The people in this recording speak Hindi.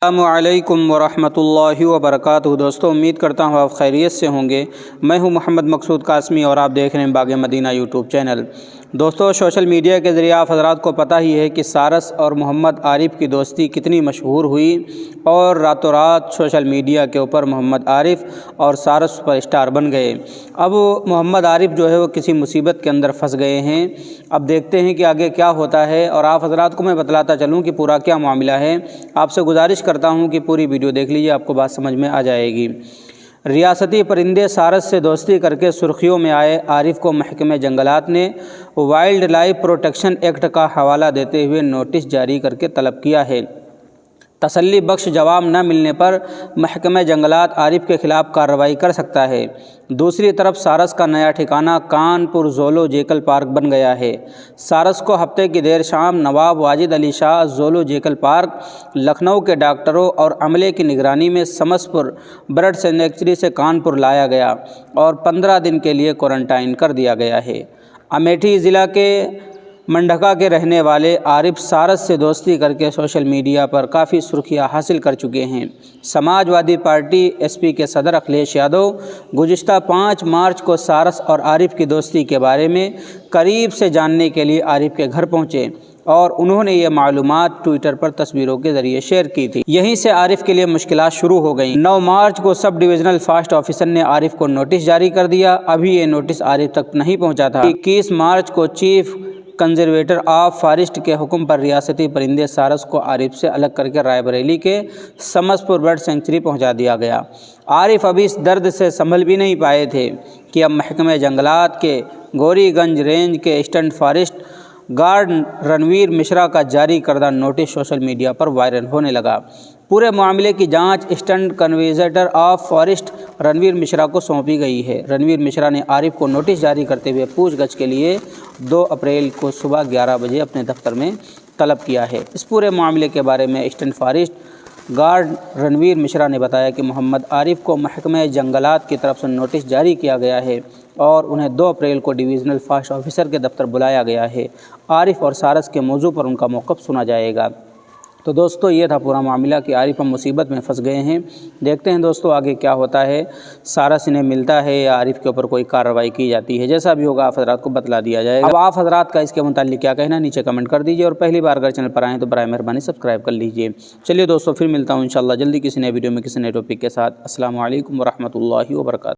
अस्सलामुअलैकुम वरहमतुल्लाहि वबरकातुहू। दोस्तों, उम्मीद करता हूँ आप खैरियत से होंगे। मैं हूँ मोहम्मद मकसूद कासमी और आप देख रहे हैं बाग़ मदीना यूट्यूब चैनल। दोस्तों, सोशल मीडिया के ज़रिए आप हज़रात को पता ही है कि सारस और मोहम्मद आरिफ की दोस्ती कितनी मशहूर हुई और रातों रात सोशल मीडिया के ऊपर मोहम्मद आरिफ और सारस सुपरस्टार बन गए। अब मोहम्मद आरिफ जो है वो किसी मुसीबत के अंदर फंस गए हैं। अब देखते हैं कि आगे क्या होता है और आप हज़रात को मैं बतलाता चलूँ कि पूरा क्या मामला है। आपसे गुजारिश करता हूँ कि पूरी वीडियो देख लीजिए, आपको बात समझ में आ जाएगी। रियासती परिंदे सारस से दोस्ती करके सुर्खियों में आए आरिफ को महकमे जंगलात ने वाइल्ड लाइफ प्रोटेक्शन एक्ट का हवाला देते हुए नोटिस जारी करके तलब किया है। तसल्ली बख्श जवाब न मिलने पर महकमे जंगलात आरिफ के ख़िलाफ़ कार्रवाई कर सकता है। दूसरी तरफ सारस का नया ठिकाना कानपुर ज़ूलॉजिकल पार्क बन गया है। सारस को हफ्ते की देर शाम नवाब वाजिद अली शाह ज़ूलॉजिकल पार्क लखनऊ के डॉक्टरों और अमले की निगरानी में समसपुर बर्ड सेंचुरी से कानपुर लाया गया और 15 दिन के लिए क्वारंटाइन कर दिया गया है। अमेठी ज़िला के मंडका के रहने वाले आरिफ सारस से दोस्ती करके सोशल मीडिया पर काफ़ी सुर्खियाँ हासिल कर चुके हैं। समाजवादी पार्टी एसपी के सदर अखिलेश यादव गुज़िश्ता 5 मार्च को सारस और आरिफ की दोस्ती के बारे में करीब से जानने के लिए आरिफ के घर पहुंचे और उन्होंने ये मालूमात ट्विटर पर तस्वीरों के ज़रिए शेयर की थी। यहीं से आरिफ के लिए मुश्किलात शुरू हो गई। 9 मार्च को सब डिविजनल फास्ट ऑफिसर ने आरिफ को नोटिस जारी कर दिया। अभी ये नोटिस आरिफ तक नहीं पहुँचा था। 21 मार्च को चीफ कंजर्वेटर ऑफ फॉरेस्ट के हुक्म पर रियासती परिंदे सारस को आरिफ से अलग करके रायबरेली के समसपुर बर्ड सेंचुरी पहुंचा दिया गया। आरिफ अभी इस दर्द से संभल भी नहीं पाए थे कि अब महकमे जंगलात के गौरीगंज रेंज के assistant forest guard Ranvir Mishra का जारी करदा नोटिस सोशल मीडिया पर वायरल होने लगा। पूरे मामले की जांच assistant conservator of forest Ranvir Mishra को सौंपी गई है। रणवीर मिश्रा ने आरिफ को नोटिस जारी करते हुए पूछगछ के लिए 2 अप्रैल को सुबह 11 बजे अपने दफ्तर में तलब किया है। इस पूरे मामले के बारे में stunt forest guard Ranvir Mishra ने बताया कि मोहम्मद आरिफ को महकमे जंगलात की तरफ से नोटिस जारी किया गया है और उन्हें 2 अप्रैल को डिविजनल फास्ट ऑफिसर के दफ्तर बुलाया गया है। आरिफ और सारस के मौजू पर उनका मौक़िफ़ सुना जाएगा। तो दोस्तों, ये था पूरा मामला कि आरिफ हम मुसीबत में फंस गए हैं। देखते हैं दोस्तों आगे क्या होता है। सारस इन्हें मिलता है या आरिफ के ऊपर कोई कार्रवाई की जाती है। जैसा भी होगा आप हज़रात को बतला दिया जाएगा। अब आप हज़रात का इसके मुताल्लिक़ क्या कहना नीचे कमेंट कर दीजिए और पहली बार अगर चैनल पर आएँ तो बराए मेहरबानी सब्सक्राइब कर लीजिए। चलिए दोस्तों, फिर मिलता हूँ इंशाअल्लाह जल्दी किसी नए वीडियो में किसी नए टॉपिक के साथ। अस्सलामु अलैकुम वरहमतुल्लाहि वबरकातुहू।